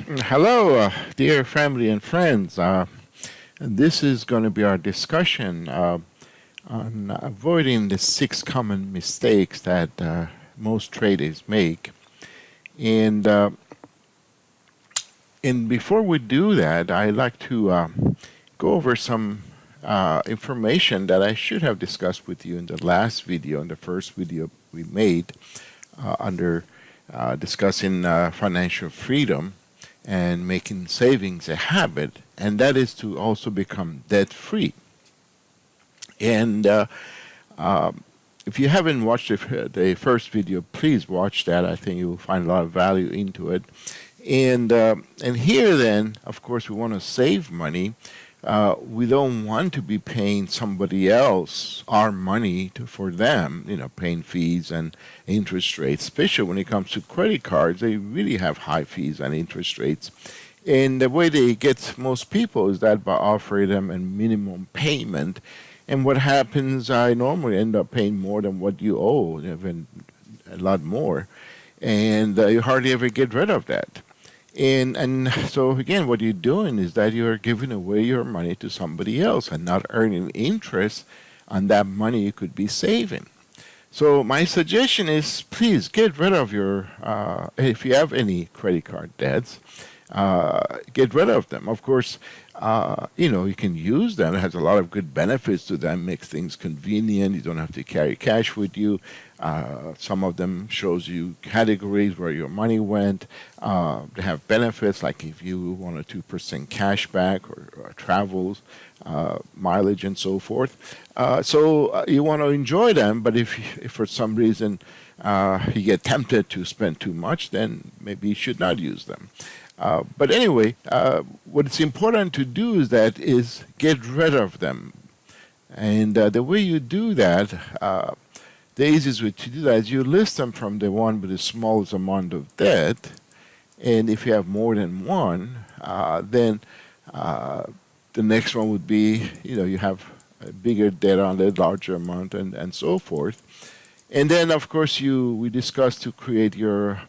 Hello, dear family and friends. This is going to be our discussion on avoiding the 6 common mistakes that most traders make. And and before we do that, I'd like to go over some information that I should have discussed with you in the last video, in the first video we made under discussing financial freedom and making savings a habit, and that is to also become debt free. And if you haven't watched the first video, please watch that. I think you will find a lot of value into it. And here then, of course, we want to save money. We don't want to be paying somebody else our money for them, paying fees and interest rates, especially when it comes to credit cards. They really have high fees and interest rates. And the way they get most people is that by offering them a minimum payment. And what happens, I normally end up paying more than what you owe, even a lot more. And you hardly ever get rid of that. And so again, what you're doing is that you're giving away your money to somebody else and not earning interest on that money you could be saving. So my suggestion is, please get rid of your, if you have any credit card debts, get rid of them. Of course, you can use them. It has a lot of good benefits to them, makes things convenient. You don't have to carry cash with you. Some of them shows you categories where your money went. They have benefits like if you want a 2% cash back or travels, mileage and so forth. So you want to enjoy them, but if for some reason you get tempted to spend too much, then maybe you should not use them. But anyway, what it's important to do is get rid of them. And the way you do that, the easiest way to do that is you list them from the one with the smallest amount of debt. And if you have more than one, then the next one would be, you have a bigger debt on the larger amount and so forth. And then, of course, we discussed to create your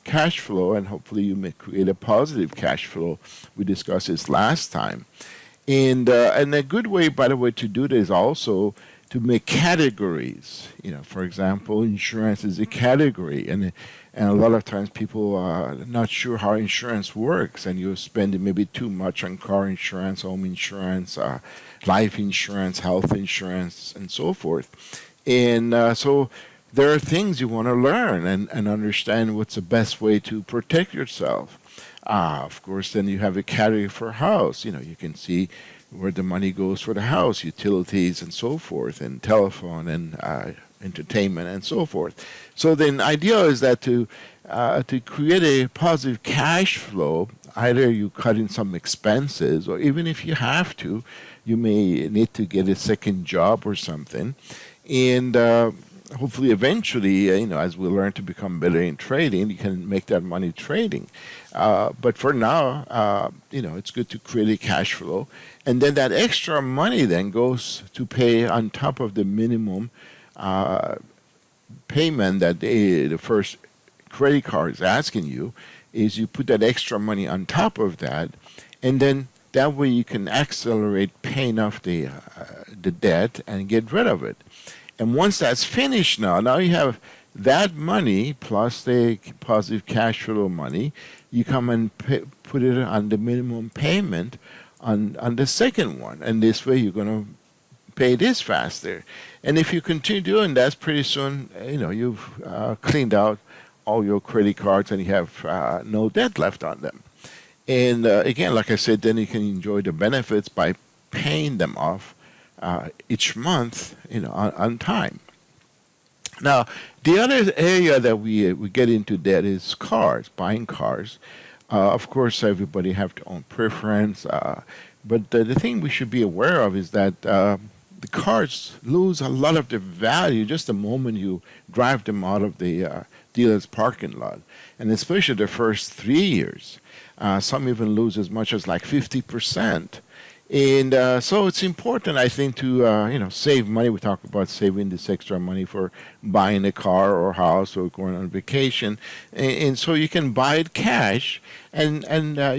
cash flow, and hopefully you may create a positive cash flow. We discussed this last time. And a good way, by the way, to do this also to make categories. For example, insurance is a category, and a lot of times people are not sure how insurance works, and you're spending maybe too much on car insurance, home insurance, life insurance, health insurance, and so forth. And so there are things you want to learn and understand what's the best way to protect yourself. Of course, then you have a category for house. You can see where the money goes for the house, utilities and so forth, and telephone and entertainment and so forth. So the idea is that to create a positive cash flow, either you cut in some expenses, or even if you have to, you may need to get a second job or something. And hopefully eventually, as we learn to become better in trading, you can make that money trading. But for now, it's good to create a cash flow. And then that extra money then goes to pay on top of the minimum payment that the first credit card is asking you, is you put that extra money on top of that, and then that way you can accelerate paying off the debt and get rid of it. And once that's finished now you have that money plus the positive cash flow money. You come and put it on the minimum payment on the second one. And this way you're going to pay this faster. And if you continue doing that, pretty soon, you've cleaned out all your credit cards and you have no debt left on them. And again, like I said, then you can enjoy the benefits by paying them off each month, on time. Now, the other area that we get into debt is cars, buying cars. Of course, everybody have their own preference, but the thing we should be aware of is that the cars lose a lot of their value just the moment you drive them out of the dealer's parking lot, and especially the first 3 years. Some even lose as much as like 50%. And so it's important, I think, to save money. We talk about saving this extra money for buying a car or house or going on vacation, and so you can buy it cash, and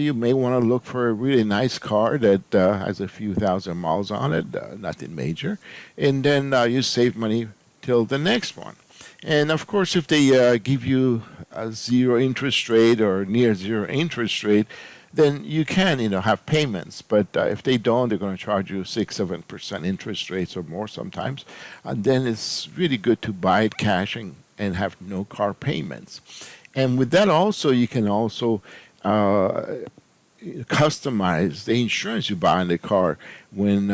you may want to look for a really nice car that has a few thousand miles on it, nothing major, and then you save money till the next one. And of course, if they give you a zero interest rate or near zero interest rate, then you can, have payments. But if they don't, they're going to charge you 6, 7% interest rates or more sometimes. And then it's really good to buy it cash and have no car payments. And with that also, you can also customize the insurance you buy in the car when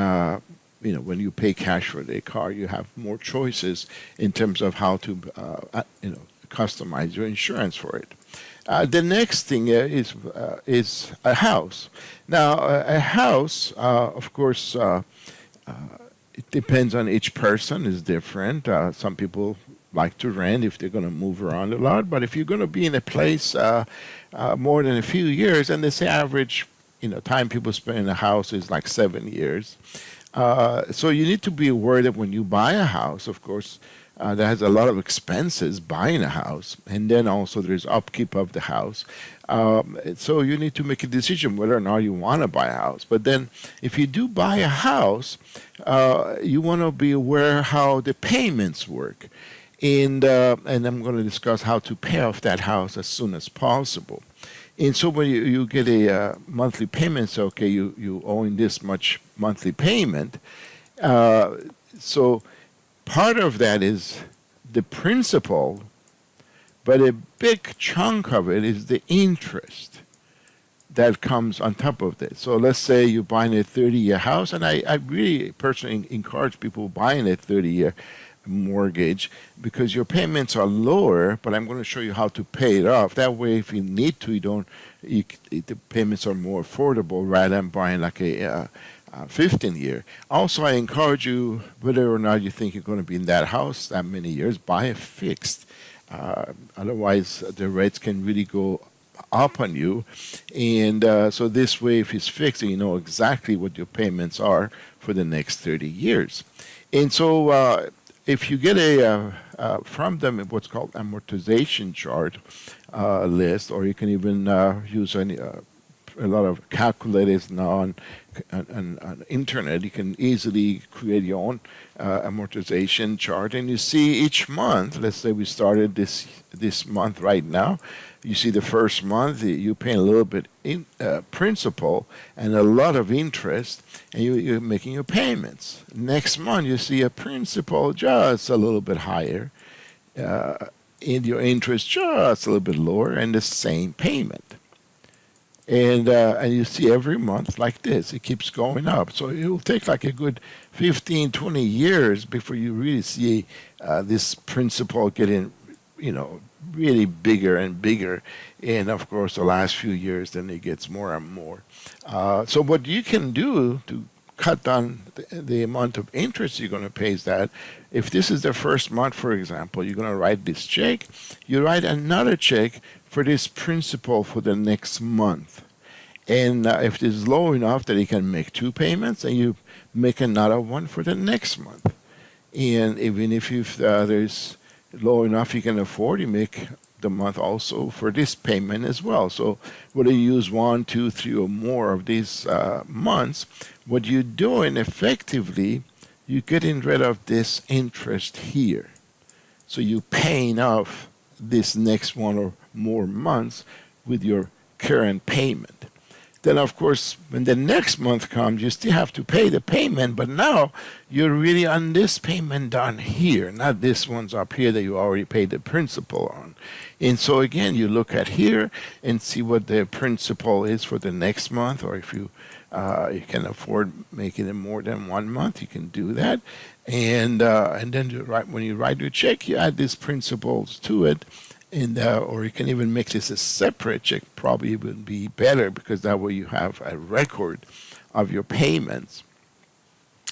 you pay cash for the car. You have more choices in terms of how to customize your insurance for it. The next thing is a house. Now, a house, of course, it depends on each person. Is different. Some people like to rent if they're going to move around a lot. But if you're going to be in a place more than a few years, and they say average, time people spend in a house is like 7 years. So you need to be aware that when you buy a house, of course, that has a lot of expenses buying a house, and then also there's upkeep of the house. So you need to make a decision whether or not you want to buy a house. But then, if you do buy a house, you want to be aware how the payments work, and I'm going to discuss how to pay off that house as soon as possible. And so when you get a monthly payment, so okay, you own this much monthly payment. So part of that is the principal, but a big chunk of it is the interest that comes on top of this. So let's say you're buying a 30-year house, and I really personally encourage people buying a 30-year mortgage because your payments are lower, but I'm going to show you how to pay it off. That way, if you need to, the payments are more affordable rather than buying like a 15-year. Also, I encourage you, whether or not you think you're going to be in that house that many years, buy a fixed. Otherwise, the rates can really go up on you. And so this way, if it's fixed, you know exactly what your payments are for the next 30 years. And so if you get from them what's called amortization chart list, or you can even use a lot of calculators now on internet. You can easily create your own amortization chart, and you see each month. Let's say we started this month right now. You see the first month you pay a little bit in principal and a lot of interest, and you're making your payments. Next month you see a principal just a little bit higher, and your interest just a little bit lower, and the same payment. And you see every month like this, it keeps going up. So it will take like a good 15, 20 years before you really see this principal getting, really bigger and bigger. And of course, the last few years, then it gets more and more. So what you can do to cut down the amount of interest you're going to pay is that if this is the first month, for example, you're going to write this check, you write another check for this principal for the next month. And if it is low enough that you can make 2 payments, and you make another one for the next month. And even if there's low enough you can afford, you make the month also for this payment as well. So whether you use 1, 2, 3, or more of these months, what you're doing effectively, you're getting rid of this interest here. So you're paying off this next 1 or more months with your current payment. Then, of course, when the next month comes, you still have to pay the payment, but now you're really on this payment down here, not this one's up here that you already paid the principal on. And so again, you look at here and see what the principal is for the next month, or if you can afford making it more than 1 month, you can do that. And then when you write your check, you add these principals to it. And or you can even make this a separate check, probably would be better, because that way you have a record of your payments.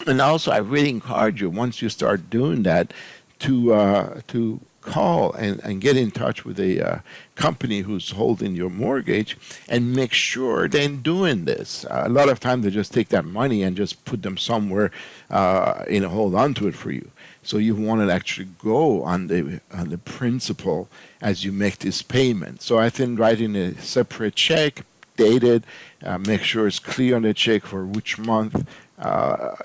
And also, I really encourage you, once you start doing that, to call and get in touch with a company who's holding your mortgage and make sure they're doing this. A lot of times they just take that money and just put them somewhere, hold on to it for you. So you want to actually go on the principal as you make this payment. So I think writing a separate check, dated, make sure it's clear on the check for which month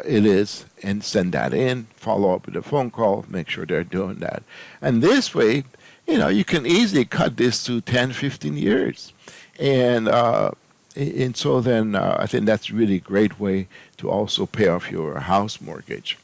it is, and send that in, follow up with a phone call, make sure they're doing that. And this way, you can easily cut this to 10, 15 years. And so then I think that's really a great way to also pay off your house mortgage.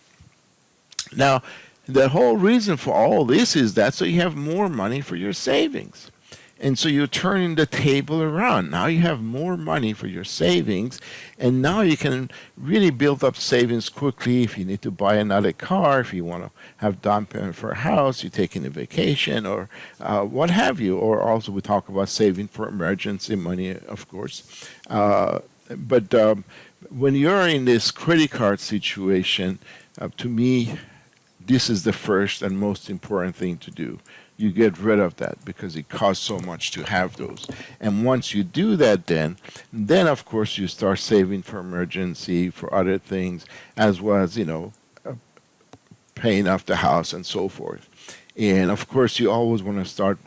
Now, the whole reason for all this is that so you have more money for your savings. And so you're turning the table around. Now you have more money for your savings, and now you can really build up savings quickly if you need to buy another car, if you want to have down payment for a house, you're taking a vacation, or what have you. Or also we talk about saving for emergency money, of course. But when you're in this credit card situation, to me, this is the first and most important thing to do. You get rid of that because it costs so much to have those. And once you do that, then of course you start saving for emergency, for other things, as well as paying off the house and so forth. And of course you always want to start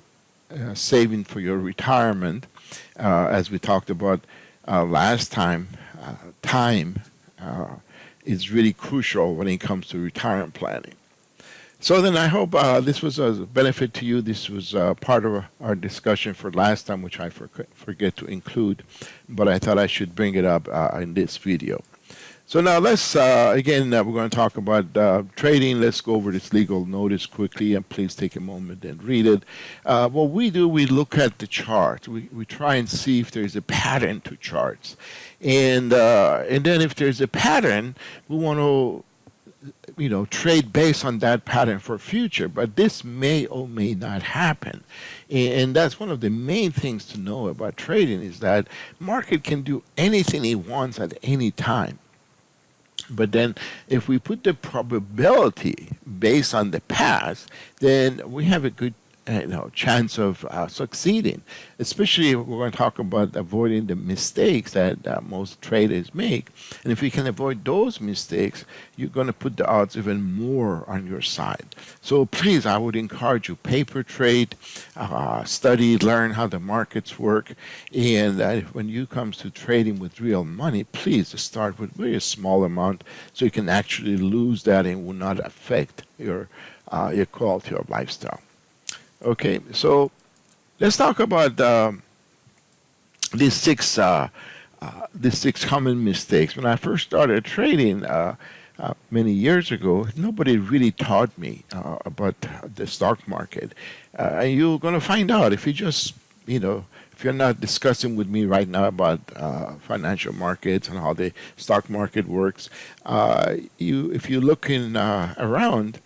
saving for your retirement, as we talked about last time. Time is really crucial when it comes to retirement planning. So then I hope this was a benefit to you. This was part of our discussion for last time, which I forget to include, but I thought I should bring it up in this video. So now let's, again, we're going to talk about trading. Let's go over this legal notice quickly, and please take a moment and read it. What we do, we look at the chart. We try and see if there's a pattern to charts. And then if there's a pattern, we want to trade based on that pattern for future, but this may or may not happen. And that's one of the main things to know about trading, is that market can do anything it wants at any time. But then if we put the probability based on the past, then we have a good chance of succeeding. Especially if we're going to talk about avoiding the mistakes that most traders make. And if you can avoid those mistakes, you're going to put the odds even more on your side. So please, I would encourage you, paper trade, study, learn how the markets work. And when you comes to trading with real money, please start with a very small amount so you can actually lose that and will not affect your quality of lifestyle. Okay, so let's talk about these six common mistakes. When I first started trading many years ago, nobody really taught me about the stock market. And you're going to find out if you just, if you're not discussing with me right now about financial markets and how the stock market works, if you're looking around,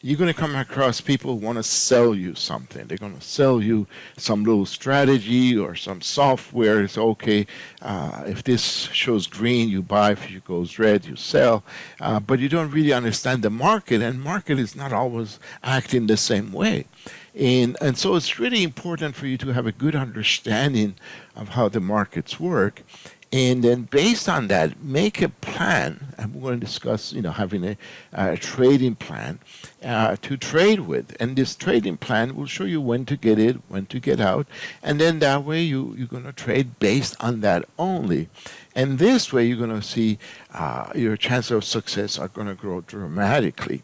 you're going to come across people who want to sell you something. They're going to sell you some little strategy or some software. It's okay. If this shows green, you buy. If it goes red, you sell. But you don't really understand the market, and market is not always acting the same way. And so it's really important for you to have a good understanding of how the markets work. And then based on that, make a plan, and we're going to discuss, having a trading plan to trade with. And this trading plan will show you when to get in, when to get out, and then that way you're going to trade based on that only. And this way you're going to see your chances of success are going to grow dramatically.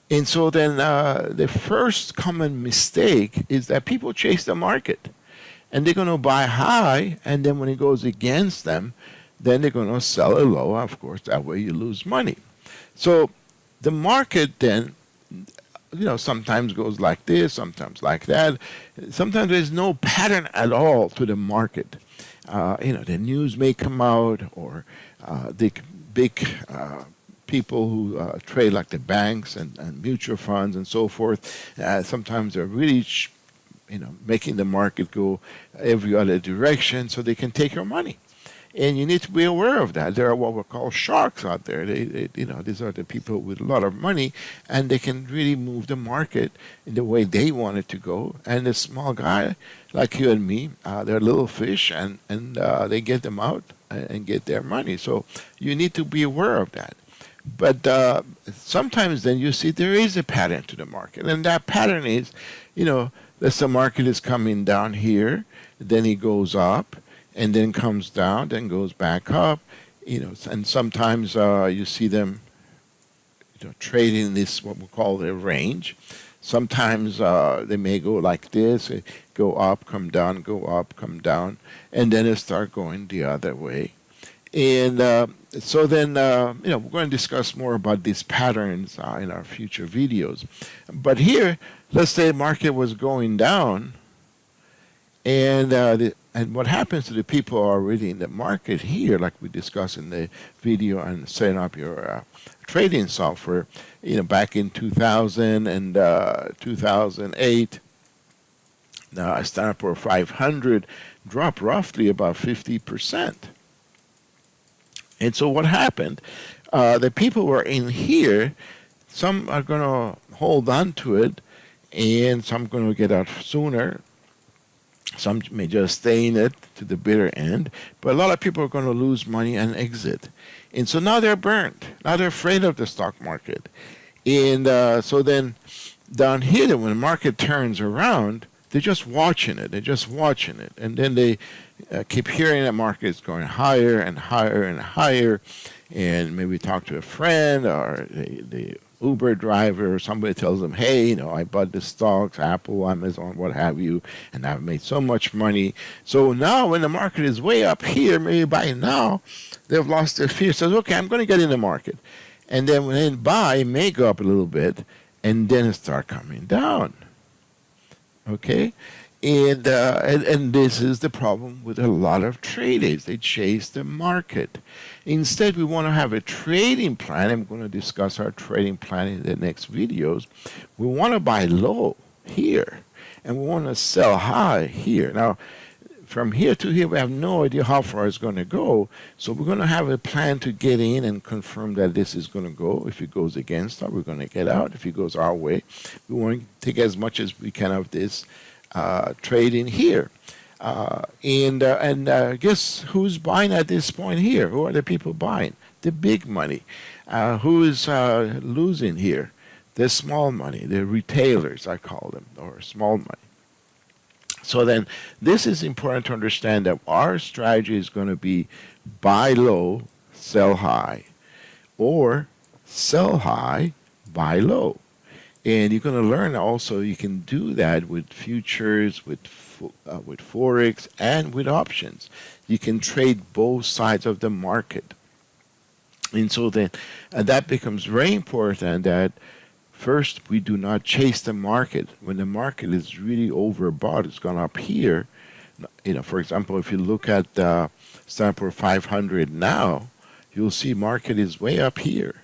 And so then the first common mistake is that people chase the market. And they're going to buy high, and then when it goes against them, then they're going to sell it low. Of course, that way you lose money. So the market then, sometimes goes like this, sometimes like that. Sometimes there's no pattern at all to the market. The news may come out, or the big people who trade like the banks and mutual funds and so forth. Sometimes they're really making the market go every other direction so they can take your money. And you need to be aware of that. There are what we call sharks out there. These are the people with a lot of money, and they can really move the market in the way they want it to go. And the small guy, like you and me, they're little fish, and they get them out and get their money. So you need to be aware of that. But sometimes then you see there is a pattern to the market, and that pattern is, that the market is coming down here, then it goes up, and then comes down, then goes back up, and sometimes you see them, trading this what we call a range. Sometimes they may go like this, go up, come down, go up, come down, and then it start going the other way. And so then, we're going to discuss more about these patterns in our future videos. But here, let's say market was going down, and what happens to the people already in the market here, like we discussed in the video on setting up your trading software, back in 2000 and 2008, Standard & Poor's 500 dropped roughly about 50%. And so what happened? The people were in here. Some are going to hold on to it, and some are going to get out sooner. Some may just stay in it to the bitter end. But a lot of people are going to lose money and exit. And so now they're burned. Now they're afraid of the stock market. And so then down here, when the market turns around, they're just watching it. They're just watching it. And then they keep hearing that market is going higher and higher and higher. And maybe talk to a friend or the Uber driver or somebody tells them, hey, I bought the stocks, Apple, Amazon, what have you, and I've made so much money. So now when the market is way up here, maybe by now, they've lost their fear. Says, okay, I'm going to get in the market. And then when they buy, it may go up a little bit, and then it start coming down. Okay? And this is the problem with a lot of traders. They chase the market. Instead, we want to have a trading plan. I'm going to discuss our trading plan in the next videos. We want to buy low here, and we want to sell high here. Now, from here to here, we have no idea how far it's going to go. So we're going to have a plan to get in and confirm that this is going to go. If it goes against us, we're going to get out. If it goes our way, we want to take as much as we can of this trading here. And guess who's buying at this point here? Who are the people buying? The big money. Who is losing here? The small money, the retailers, I call them, or small money. So then this is important to understand that our strategy is going to be buy low, sell high, or sell high, buy low. And you're going to learn also you can do that with futures, with Forex, and with options. You can trade both sides of the market. And so then that becomes very important that first, we do not chase the market. When the market is really overbought, it's gone up here. For example, if you look at the Standard & Poor's 500 now, you'll see market is way up here.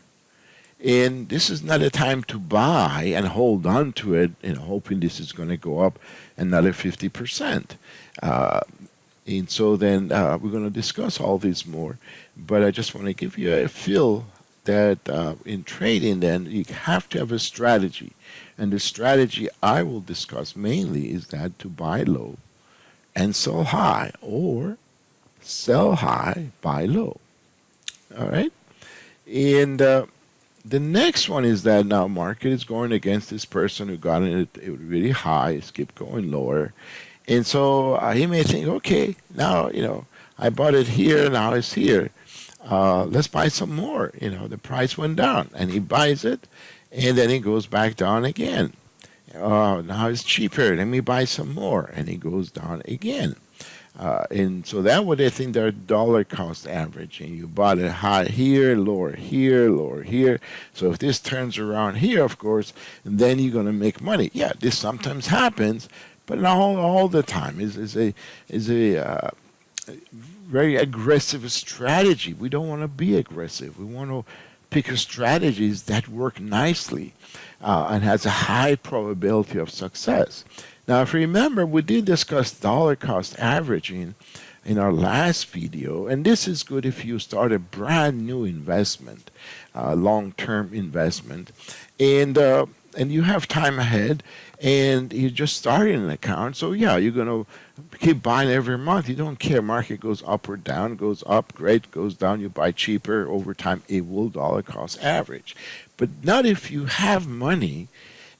And this is not a time to buy and hold on to it, hoping this is going to go up another 50%. And so then we're going to discuss all this more. But I just want to give you a feel that in trading, then you have to have a strategy. And the strategy I will discuss mainly is that to buy low and sell high, or sell high, buy low. All right? And the next one is that now market is going against this person who got in it really high, it's keep going lower. And so he may think, okay, now, I bought it here, now it's here. Let's buy some more. The price went down, and he buys it, and then it goes back down again. Now it's cheaper, let me buy some more, and it goes down again. And so that way they think they're dollar cost averaging. You bought it high here, lower here, lower here. So if this turns around here, of course, then you're going to make money. Yeah, this sometimes happens, but not all the time. Is a very aggressive strategy. We don't want to be aggressive. We want to pick strategies that work nicely and has a high probability of success. Now, if you remember, we did discuss dollar cost averaging in our last video, and this is good if you start a brand new investment, long-term investment, and you have time ahead, and you're just starting an account. So yeah, you're gonna keep buying every month. You don't care. Market goes up or down. Goes up, great. Goes down, you buy cheaper. Over time, it will dollar cost average. But not if you have money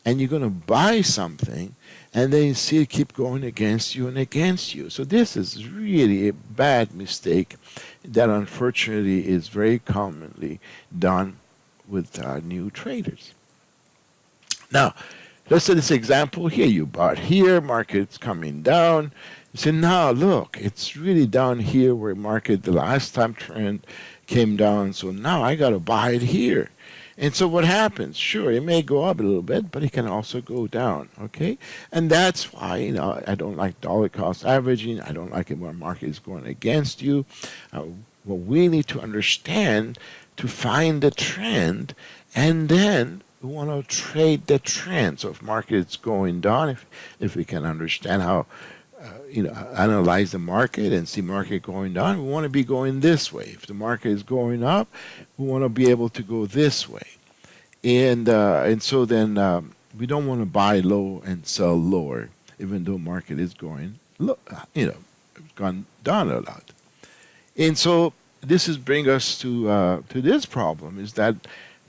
and you're going to buy something and then you see it keep going against you and against you. So this is really a bad mistake that unfortunately is very commonly done with new traders. Now, let's say this example here. You bought here, market's coming down. You say, now look, it's really down here where market the last time trend came down. So now I got to buy it here. And so what happens? Sure, it may go up a little bit, but it can also go down, okay? And that's why, I don't like dollar cost averaging. I don't like it when market is going against you. What we need to understand to find the trend, and then we want to trade the trend. So if market is going down, if we can understand how, analyze the market and see market going down, we want to be going this way. If the market is going up, we want to be able to go this way. And so then we don't want to buy low and sell lower, even though market is going low, gone down a lot. And so this is bring us to this problem, is that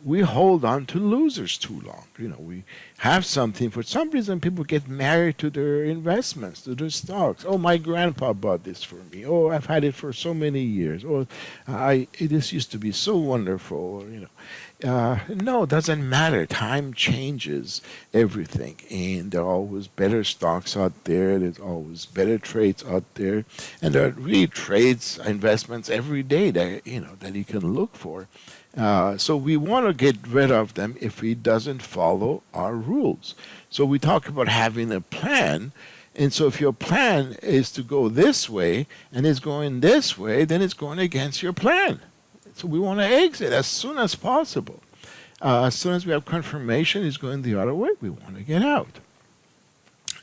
we hold on to losers too long. We have something. For some reason, people get married to their investments, to their stocks. Oh, my grandpa bought this for me. Oh, I've had it for so many years. Oh, this used to be so wonderful. No, it doesn't matter. Time changes everything, and there are always better stocks out there. There's always better trades out there, and there are really trades, investments every day that that you can look for. So we want to get rid of them if it doesn't follow our rules. So we talk about having a plan. And so if your plan is to go this way and it's going this way, then it's going against your plan. So we want to exit as soon as possible. As soon as we have confirmation it's going the other way, we want to get out.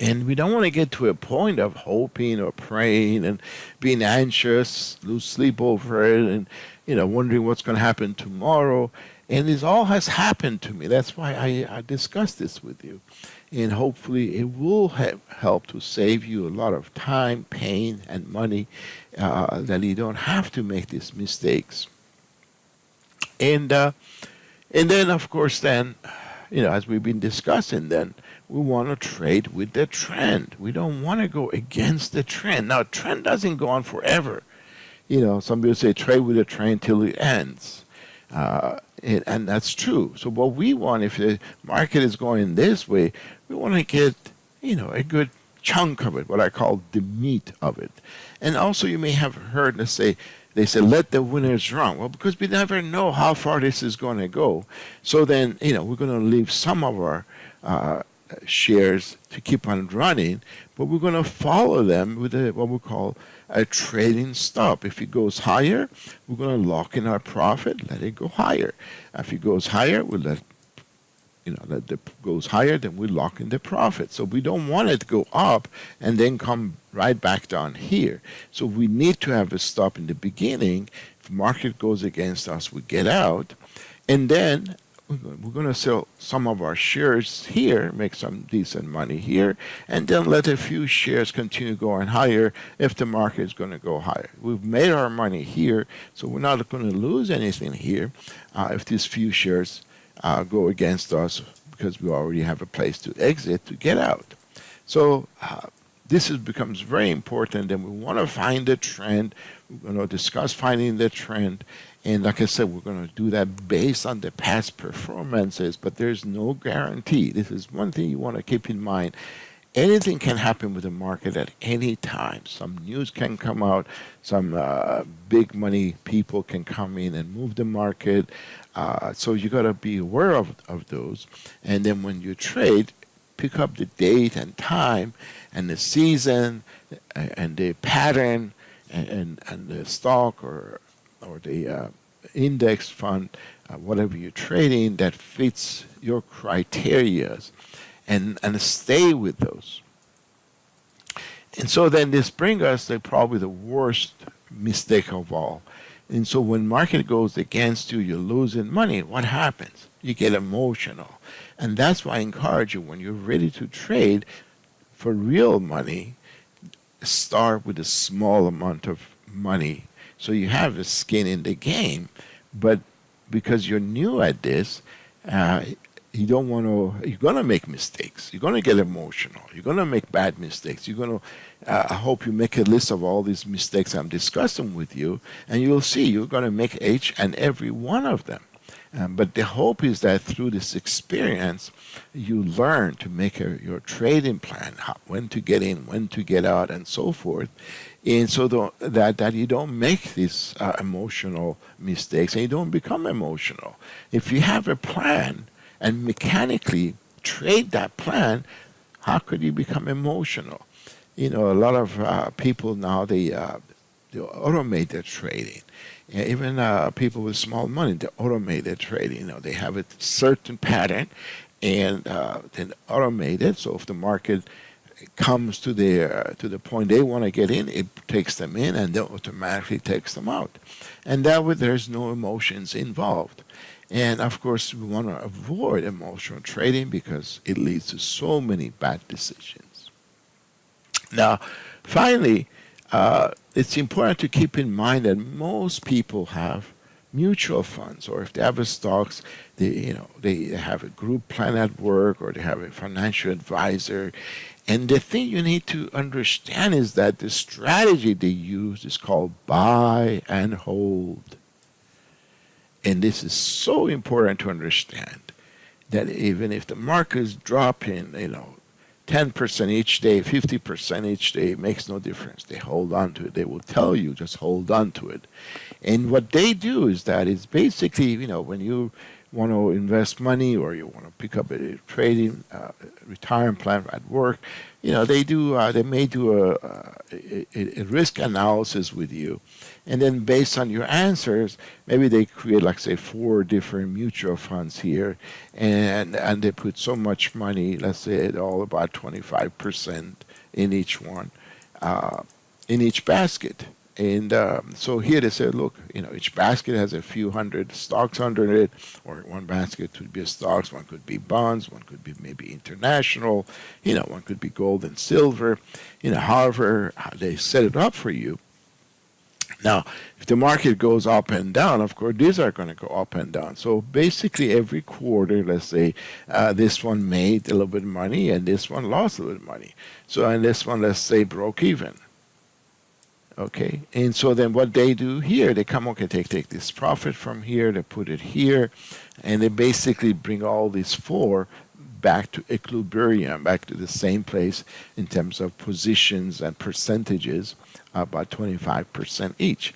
And we don't want to get to a point of hoping or praying and being anxious, lose sleep over it, and wondering what's going to happen tomorrow. And this all has happened to me. That's why I discussed this with you. And hopefully it will help to save you a lot of time, pain, and money, that you don't have to make these mistakes. And then, of course, as we've been discussing, then we want to trade with the trend. We don't want to go against the trend. Now, trend doesn't go on forever. Some people say trade with the trend till it ends. And that's true. So what we want, if the market is going this way, we want to get, a good chunk of it, what I call the meat of it. And also you may have heard they say, let the winners run. Well, because we never know how far this is going to go. So then, we're going to leave some of our shares to keep on running, but we're going to follow them with what we call a trading stop. If it goes higher, we're going to lock in our profit, let it go higher. If it goes higher, we'll let it goes higher, then we lock in the profit. So we don't want it to go up and then come right back down here. So we need to have a stop in the beginning. If the market goes against us, we get out, and then we're going to sell some of our shares here, make some decent money here, and then let a few shares continue going higher if the market is going to go higher. We've made our money here, so we're not going to lose anything here if these few shares go against us, because we already have a place to exit to get out. So this becomes very important, and we want to find the trend. We're going to discuss finding the trend. And like I said, we're going to do that based on the past performances, but there's no guarantee. This is one thing you want to keep in mind. Anything can happen with the market at any time. Some news can come out, some big money people can come in and move the market. So you got to be aware of those. And then when you trade, pick up the date and time and the season and the pattern and the stock or the index fund, whatever you're trading that fits your criteria, and stay with those. And so then this brings us to probably the worst mistake of all. And so when market goes against you, you're losing money. What happens? You get emotional. And that's why I encourage you, when you're ready to trade for real money, start with a small amount of money. So you have the skin in the game, but because you're new at this, you don't want to, you're going to make mistakes. You're going to get emotional. You're going to make bad mistakes. You're going to, I hope you make a list of all these mistakes I'm discussing with you, and you'll see you're going to make each and every one of them. But the hope is that through this experience, you learn to make your trading plan, when to get in, when to get out, and so forth. And so that you don't make these emotional mistakes and you don't become emotional. If you have a plan and mechanically trade that plan, how could you become emotional? You know, a lot of people now, they automate their trading. Yeah, even people with small money, they automate their trading. You know, they have a certain pattern and then automate it. So if the market comes to the point they want to get in, it takes them in and then automatically takes them out. And that way there's no emotions involved. And of course we want to avoid emotional trading because it leads to so many bad decisions. Now, finally, it's important to keep in mind that most people have mutual funds, or if they have a stocks, they have a group plan at work, or they have a financial advisor. And the thing you need to understand is that the strategy they use is called buy and hold. And this is so important to understand, that even if the market is dropping, 10% each day, 50% each day, it makes no difference. They hold on to it. They will tell you, just hold on to it. And what they do is that it's basically, when you want to invest money or you want to pick up a trading retirement plan at work, they may do a risk analysis with you. And then based on your answers, maybe they create, like, say, 4 different mutual funds here, and they put so much money, let's say it all about 25% in each one, in each basket. And so here they say, look, each basket has a few hundred stocks under it, or one basket could be stocks, one could be bonds, one could be maybe international, one could be gold and silver, however they set it up for you. Now, if the market goes up and down, of course, these are going to go up and down. So basically every quarter, let's say, this one made a little bit of money and this one lost a little bit of money. So, and this one, let's say, broke even. Okay, and so then what they do here, they come, okay, take this profit from here, they put it here, and they basically bring all these 4 back to equilibrium, back to the same place in terms of positions and percentages, about 25% each.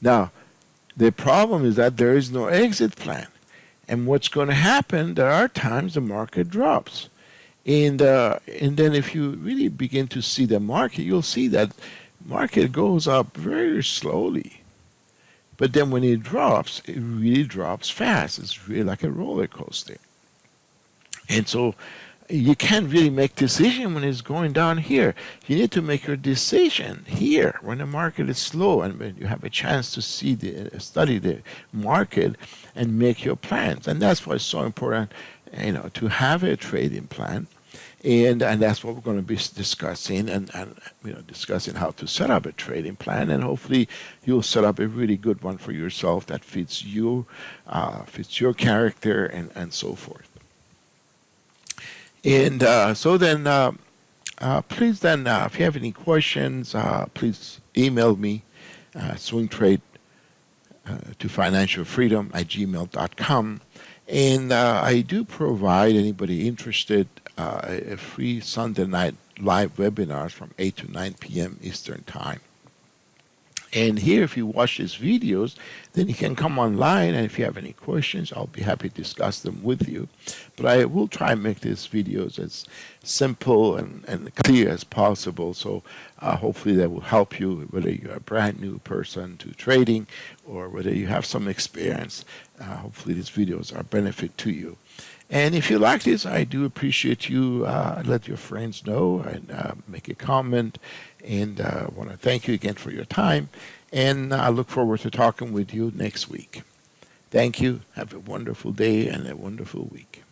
Now, the problem is that there is no exit plan. And what's going to happen, there are times the market drops. And then if you really begin to see the market, you'll see that market goes up very slowly. But then when it drops, it really drops fast. It's really like a roller coaster. And so you can't really make decision when it's going down here. You need to make your decision here when the market is slow and when you have a chance to study the market and make your plans. And that's why it's so important, to have a trading plan. And that's what we're going to be discussing, and discussing how to set up a trading plan, and hopefully you'll set up a really good one for yourself that fits you, fits your character, and so forth. And so then, please then, if you have any questions, please email me, swingtrade to financialfreedom@gmail.com. And I do provide anybody interested a free Sunday night live webinars from 8 to 9 p.m. Eastern Time. And here, if you watch these videos, then you can come online, and if you have any questions, I'll be happy to discuss them with you. But I will try and make these videos as simple and clear as possible. So hopefully that will help you, whether you're a brand new person to trading or whether you have some experience. Hopefully these videos are benefit to you. And if you like this, I do appreciate you. Let your friends know and make a comment. And I want to thank you again for your time. And I look forward to talking with you next week. Thank you. Have a wonderful day and a wonderful week.